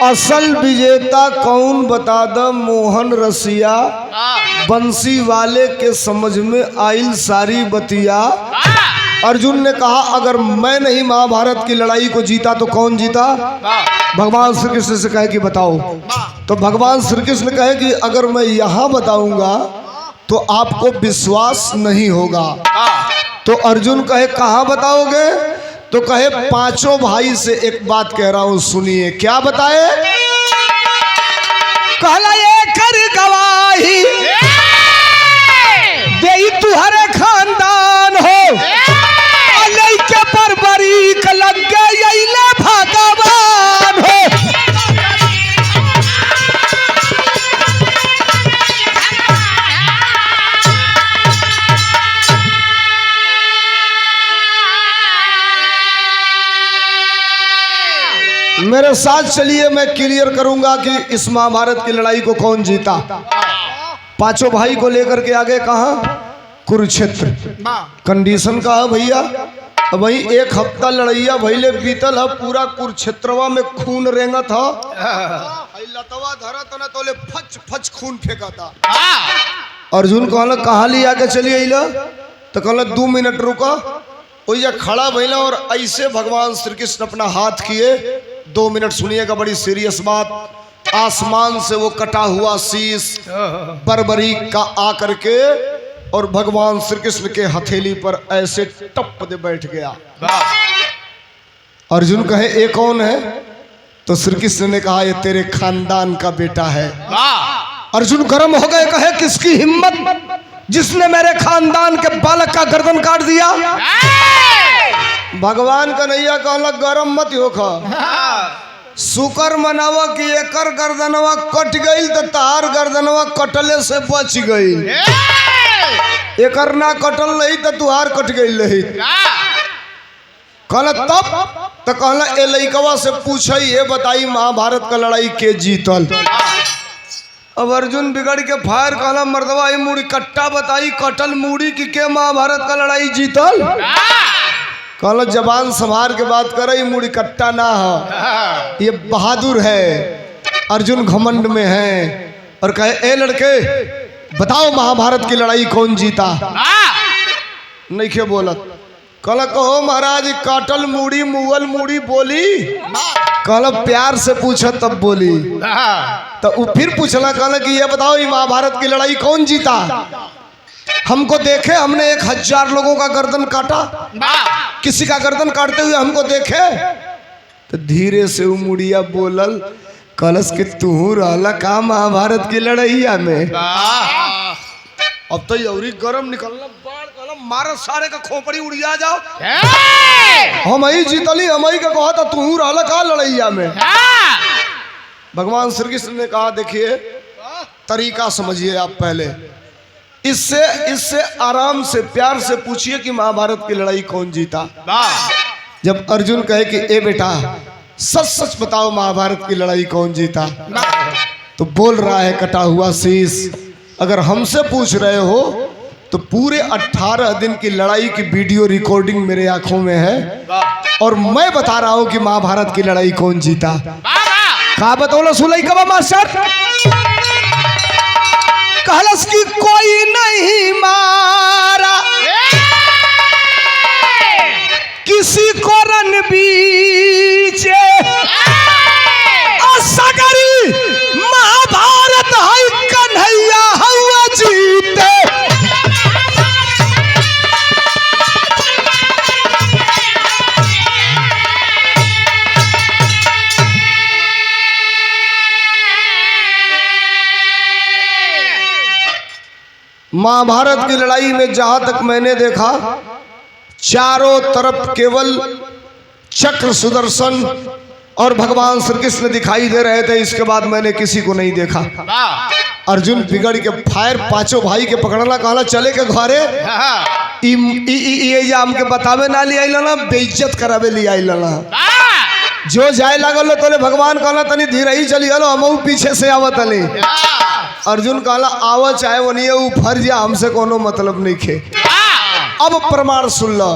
असल विजेता कौन बता द मोहन रसिया बंसी वाले के समझ में आइल सारी बतिया। अर्जुन ने कहा अगर मैं नहीं महाभारत की लड़ाई को जीता तो कौन जीता। भगवान श्री कृष्ण से कहे कि बताओ, तो भगवान श्री कृष्ण कहे कि अगर मैं यहाँ बताऊंगा तो आपको विश्वास नहीं होगा। तो अर्जुन कहे कहाँ बताओगे, तो कहे पांचों भाई से एक बात कह रहा हूं सुनिए। क्या बताए, कहला ये कर गवाही दे तुहरे खानदान हो के बरबरी का लग गए भगवान हो। मेरे साथ चलिए, मैं क्लियर करूंगा कि इस महाभारत की लड़ाई को कौन जीता। पांचों भाई को लेकर के आगे कहा कुरुक्षेत्र। कंडीशन का है भैया, वही एक हफ्ता लड़ैया भैले बीतल है, पूरा कुरुक्षेत्रवा में खून रेंगा था। लतवा धरा तो न तोले फच फच खून फेंका था। अर्जुन कहला कहाँ लिया के चलिए, तो कहला 2 मिनट रुका। ओया खड़ा भैला और ऐसे भगवान श्री कृष्ण अपना हाथ किए। 2 मिनट सुनिएगा, बड़ी सीरियस बात। आसमान से वो कटा हुआ शीश बरबरी का आकर के और भगवान श्री कृष्ण के हथेली पर ऐसे टप दे बैठ गया। अर्जुन कहे ये कौन है, तो श्री कृष्ण ने कहा ये तेरे खानदान का बेटा है। अर्जुन गर्म हो गए, कहे किसकी हिम्मत जिसने मेरे खानदान के बालक का गर्दन काट दिया। भगवान कन्हैया कहला गरम मत हो खा, शुकर मनावा कि एकर गर्दनवा कट गई तो तार गर्दनवा कटले से बच गई, एकर ना कटल रही तो तुहार कट गई रही। कहला तब तो कहला ए लइकवा से पूछ ये बताई महाभारत का लड़ाई के जीतल। अब अर्जुन बिगड़ के फायर कहला मर्दवा ये मुड़ी कट्टा बताई कटल मुड़ी की के महाभारत का लड़ाई जीतल। कहला जबान संभार के बात करे, ये मुड़ी कट्टा ना है, ये बहादुर है। अर्जुन घमंड में है और कहे ए लड़के बताओ महाभारत की लड़ाई कौन जीता। नहीं के बोलत। कहला कहो महाराज काटल मुड़ी मुगल मुड़ी बोली। कहला प्यार से पूछा तब बोली। तो वो फिर पूछला, कहला कि ये बताओ ये महाभारत की लड़ाई कौन जीता। हमको देखे, हमने 1000 लोगों का गर्दन काटा, किसी का गर्दन काटते हुए हमको देखे। तो धीरे से वो मुड़िया बोलल, कलश के तू रहला का महाभारत की लड़ाइया में। अब तो यौरी गरम निकलना बाढ़ कलम मारा सारे का खोपड़ी उड़िया जाओ। हम ही जीतली, हम ही का कहा था तू रहला का लड़ाइया में। भगवान श्री कृष्ण ने कहा देखिए तरीका समझिए आप, पहले इससे आराम से प्यार से पूछिए कि महाभारत की लड़ाई कौन जीता। जब अर्जुन कहे कि ए बेटा सच सच बताओ महाभारत की लड़ाई कौन जीता, तो बोल रहा है कटा हुआ शीश, अगर हमसे पूछ रहे हो तो पूरे 18 दिन की लड़ाई की वीडियो रिकॉर्डिंग मेरे आंखों में है और मैं बता रहा हूं कि महाभारत की लड़ाई कौन जीता। कहा बतौला सुलई कबा मास्टर। कहलस की कोई नहीं मारा किसी को रन बीचे, सगरी महाभारत है कन्हैया हुआ जीते। महाभारत की लड़ाई में जहां तक मैंने देखा चारों तरफ केवल चक्र सुदर्शन और भगवान श्री कृष्ण दिखाई दे रहे थे, इसके बाद मैंने किसी को नहीं देखा। अर्जुन बिगड़ के फायर पांचों भाई के पकड़ना, कहला चले के घरे ये हमके बतावे ना ले आई ना बेइज्जत करावे ले आई ना। जो जाए लागल तोले भगवान कहला तनी धीरे ही चली गलो, हम पीछे से आवत अली। अर्जुन कहला आवा चाहे वो नहीं वो फर्ज हमसे कोनो मतलब नहीं खे। अब प्रमाण सुन लो,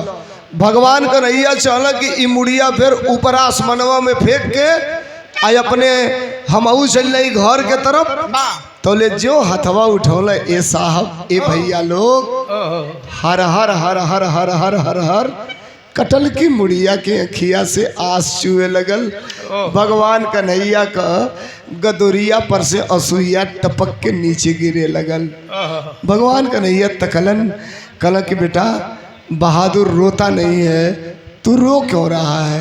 भगवान कन्हैया चाहला कि ई मुड़िया फिर ऊपर आसमानवा में फेंक के आई अपने हमऊ चल रही घर के तरफ। तो ले जो हथवा उठौला ए साहब ए भैया लोग हर हर हर हर हर हर हर हर कटल की मुड़िया के अखिया से आंस चुए लगल। भगवान कन्हैया का गदोरिया पर से असुइया टपक के नीचे गिरे लगल। भगवान कन्हैया तकलन कला कि बेटा बहादुर रोता नहीं है, तू रो क्यों रहा है।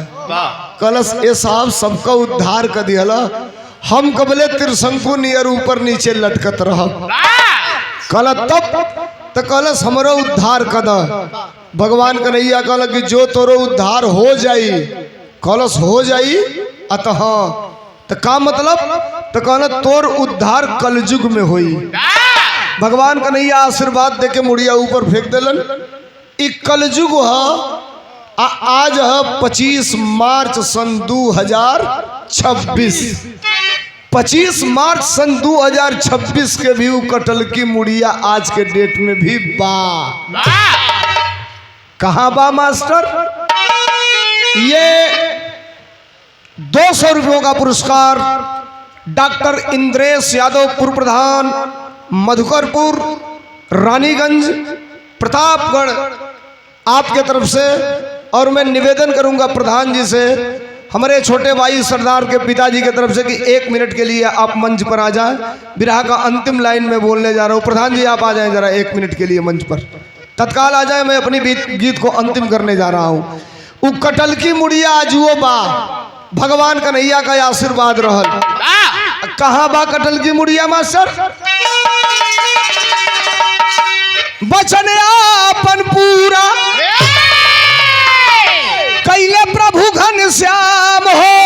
कलश ए साहब सबका उद्धार कर दिया, हम कबले त्रिशंकु नियर ऊपर नीचे लटकत रह। कल तब तो कलश हमरो उद्धार कर द। भगवान कन्हैया कहला कि जो तोरो उद्धार हो जाई, कलश हो जाई अतः तो का मतलब, तो कहला तोर उद्धार कलयुग में होई। भगवान कन्हैया आशीर्वाद देके मुड़िया ऊपर फेंक दिलन। कलयुग है आज है 25 मार्च सन 2026। 25 मार्च सन 2026 के भी कटल की मुड़िया आज के डेट में भी बा। कहाँ बा मास्टर। ये 200 रुपयों का पुरस्कार डॉक्टर इंद्रेश यादव, पूर्व प्रधान, मधुकरपुर, रानीगंज, प्रतापगढ़, आपके तरफ से। और मैं निवेदन करूंगा प्रधान जी से, हमारे छोटे भाई सरदार के पिताजी की तरफ से कि 1 मिनट के लिए आप मंच पर आ जाएं। विरह का अंतिम लाइन में बोलने जा रहा हूं, प्रधान जी आप आ जाएं जरा 1 मिनट के लिए मंच पर, तत्काल आ जाएं। मैं अपनी गीत को अंतिम करने जा रहा हूं। वो कटल की मुड़िया आजुओ बा, भगवान कन्हैया का आशीर्वाद रहल। कहाँ बा कटल की मुड़िया मास्टर? वचन आपन पूरा कैले प्रभु घन श्याम हो।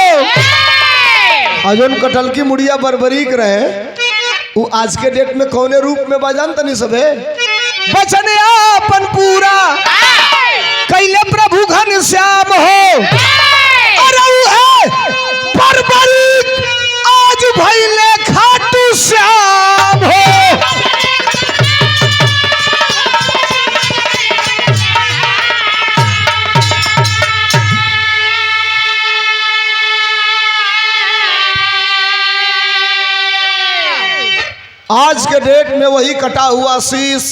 अजन कटल की मुड़िया बरबरीक रहे, वो आज के डेट में कौने रूप में बजान तनी सबे? वचन आपन पूरा कैले प्रभु घन श्याम हो। अरे बरबरीक आज भइले खाटू श्याम हो। आज के डेट में वही कटा हुआ शीश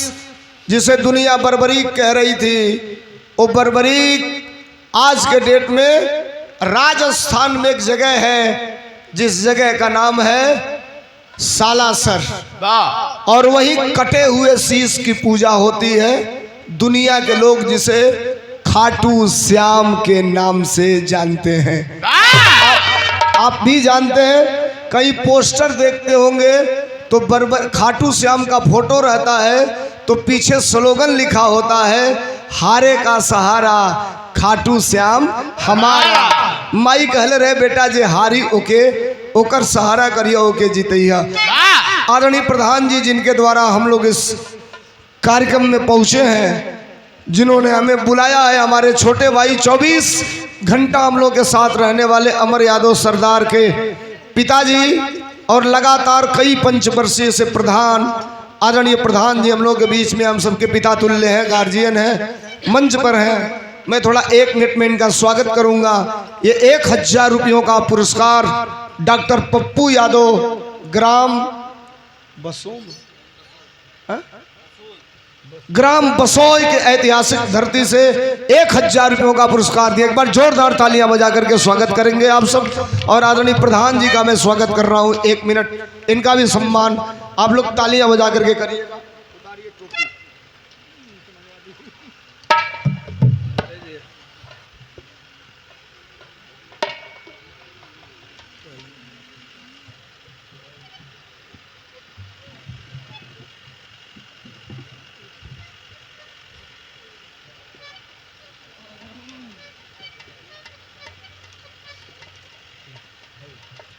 जिसे दुनिया बर्बरीक कह रही थी, वो बर्बरीक आज के डेट में राजस्थान में एक जगह है जिस जगह का नाम है सालासर, और वही कटे हुए शीश की पूजा होती है। दुनिया के लोग जिसे खाटू श्याम के नाम से जानते हैं। आप भी जानते हैं, कई पोस्टर देखते होंगे तो खाटू श्याम का फोटो रहता है तो पीछे स्लोगन लिखा होता है, हारे का सहारा खाटू श्याम हमारा। माई कहले रहे बेटा जे हारी ओके ओकर सहारा करिए ओके जीतैया। आदरणीय प्रधान जी जिनके द्वारा हम लोग इस कार्यक्रम में पहुंचे हैं, जिन्होंने हमें बुलाया है, हमारे छोटे भाई 24 घंटा हम लोग के साथ रहने वाले अमर यादव सरदार के पिताजी और लगातार कई पंचवर्षीय से प्रधान, आदरणीय प्रधान जी हम लोग के बीच में हम सबके पिता तुल्य हैं, गार्जियन हैं, मंच पर हैं। मैं थोड़ा 1 मिनट में इनका स्वागत करूंगा। ये 1000 रुपयों का पुरस्कार डॉक्टर पप्पू यादव ग्राम बसोई के ऐतिहासिक धरती से 1000 रुपयों का पुरस्कार दिया। एक बार जोरदार तालियां बजा करके स्वागत करेंगे आप सब। और आदरणीय प्रधान जी का मैं स्वागत कर रहा हूं, 1 मिनट इनका भी सम्मान आप लोग तालियां बजा करके करिएगा।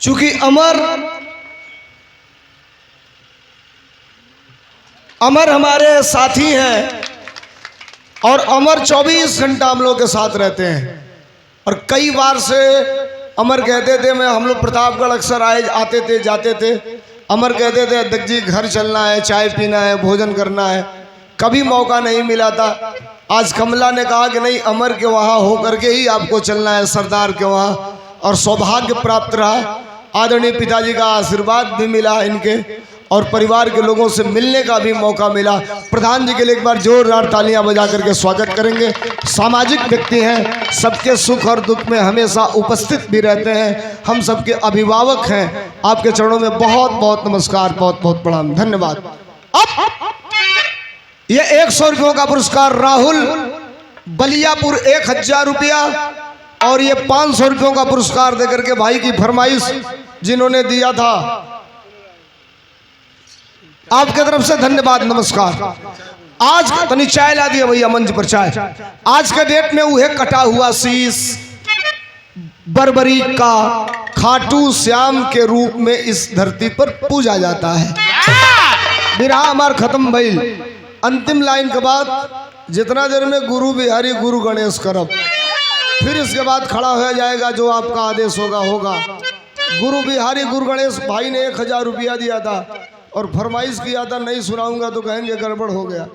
चूंकि अमर हमारे साथी हैं और अमर 24 घंटा हम लोग के साथ रहते हैं। और कई बार से अमर कहते थे, मैं हम लोग प्रतापगढ़ अक्सर आते थे जाते थे, अमर कहते थे अध्यक्ष जी घर चलना है, चाय पीना है, भोजन करना है। कभी मौका नहीं मिला था। आज कमला ने कहा कि नहीं, अमर के वहाँ हो करके ही आपको चलना है, सरदार के वहाँ, और सौभाग्य प्राप्त रहा। आदरणीय पिताजी का आशीर्वाद भी मिला इनके, और परिवार के लोगों से मिलने का भी मौका मिला। प्रधान जी के लिए एक बार जोरदार तालियां बजा करके स्वागत करेंगे। सामाजिक व्यक्ति हैं, सबके सुख और दुख में हमेशा उपस्थित भी रहते हैं, हम सबके अभिभावक हैं। आपके चरणों में बहुत बहुत नमस्कार, बहुत बहुत प्रणाम, धन्यवाद। अब ये 100 रुपयों का पुरस्कार राहुल बलियापुर 1000 रुपया, और ये 500 रुपयों का पुरस्कार देकर के भाई की फरमाइश जिन्होंने दिया था, आपके तरफ से धन्यवाद, नमस्कार। आज तनी चाय ला दिया भैया मंच पर चाय। आज के डेट में वह कटा हुआ शीश बर्बरीक का खाटू श्याम के रूप में इस धरती पर पूजा जाता है। बिरहा हमार खत्म भइल। अंतिम लाइन के बाद जितना देर में गुरु बिहारी गुरु गणेश करब, फिर इसके बाद खड़ा हो जाएगा जो आपका आदेश होगा। गुरु बिहारी गुरु गणेश भाई ने 1000 रुपया दिया था और फरमाइश किया था, नहीं सुनाऊंगा तो कहेंगे गड़बड़ हो गया।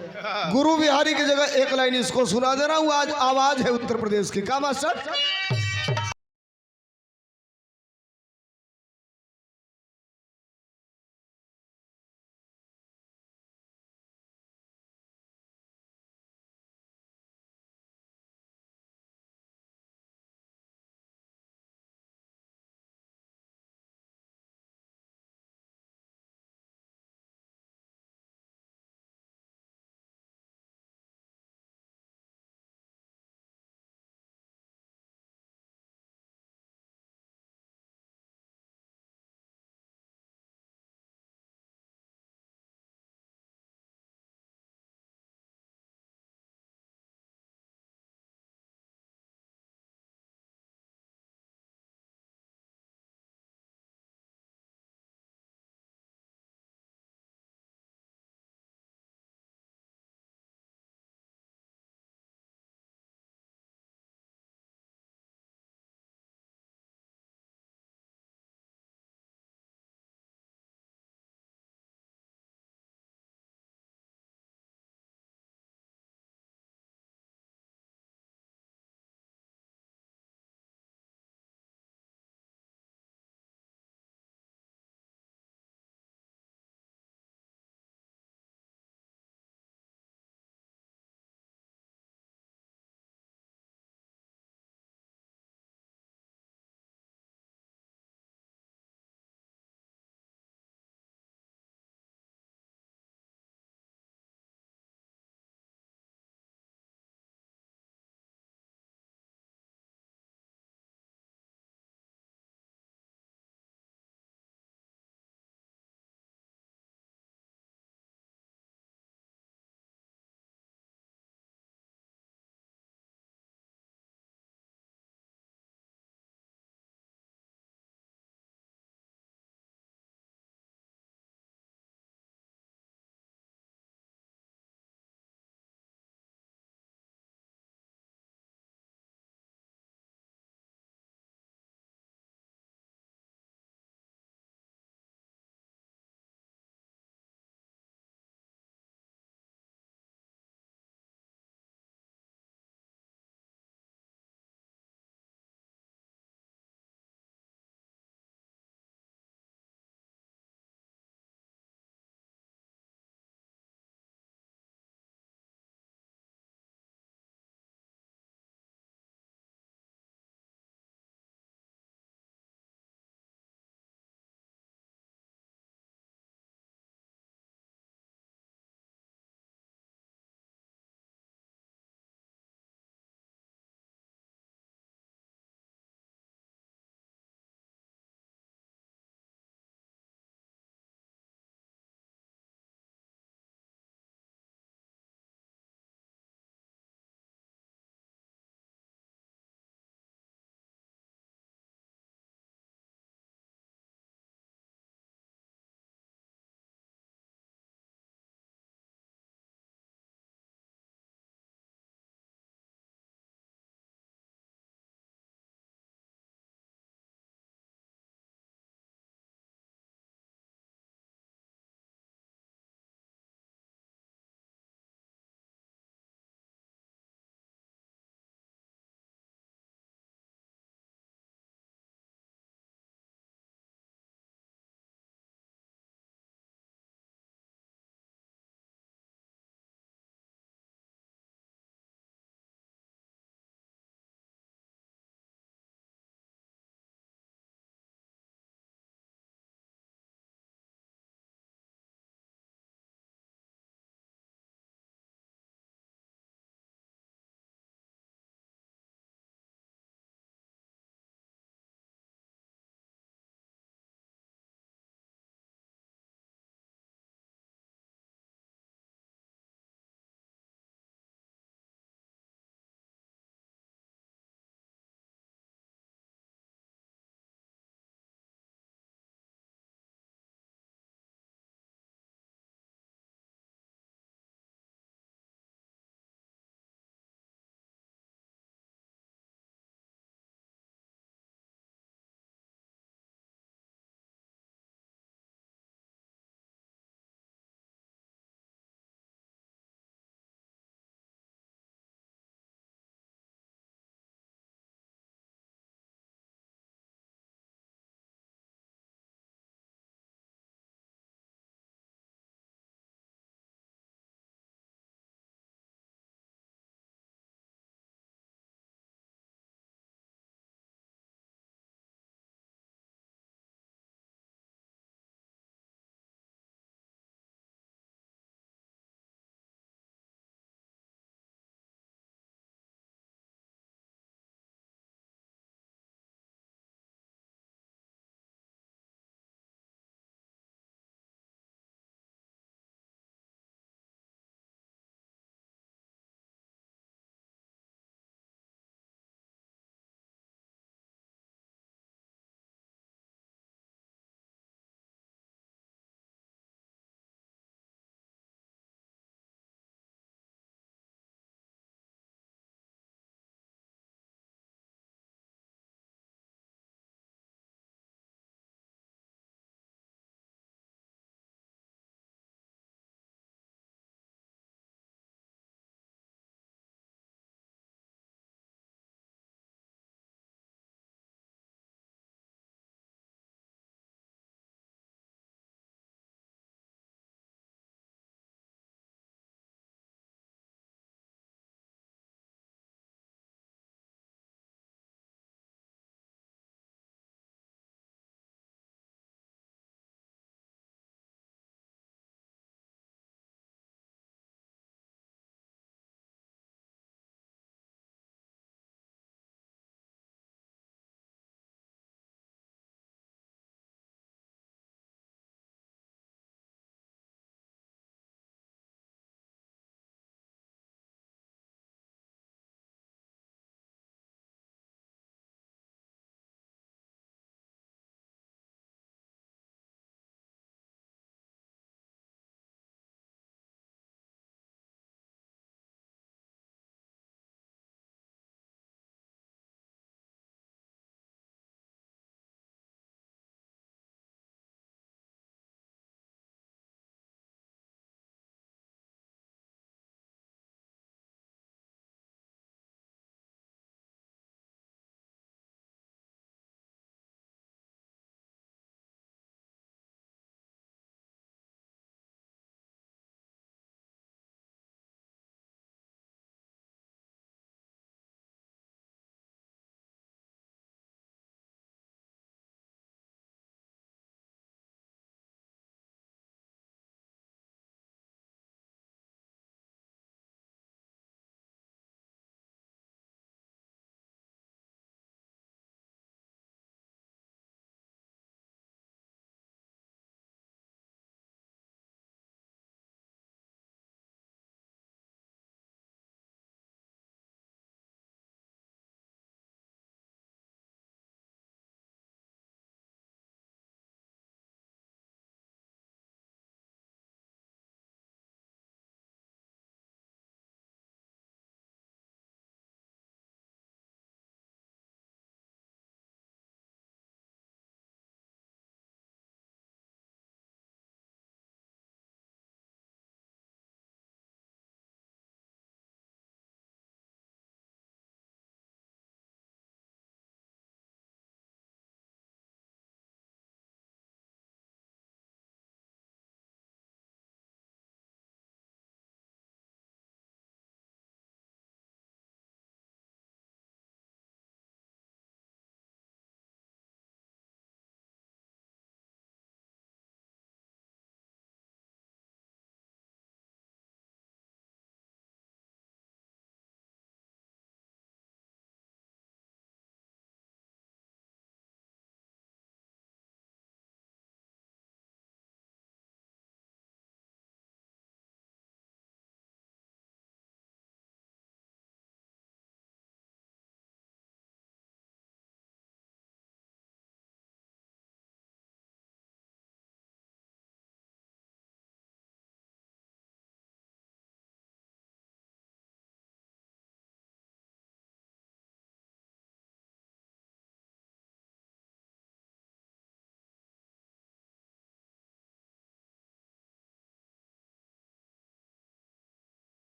गुरु बिहारी की जगह 1 लाइन इसको सुना दे रहा हूँ। आज आवाज है उत्तर प्रदेश की। क्या मास्टर?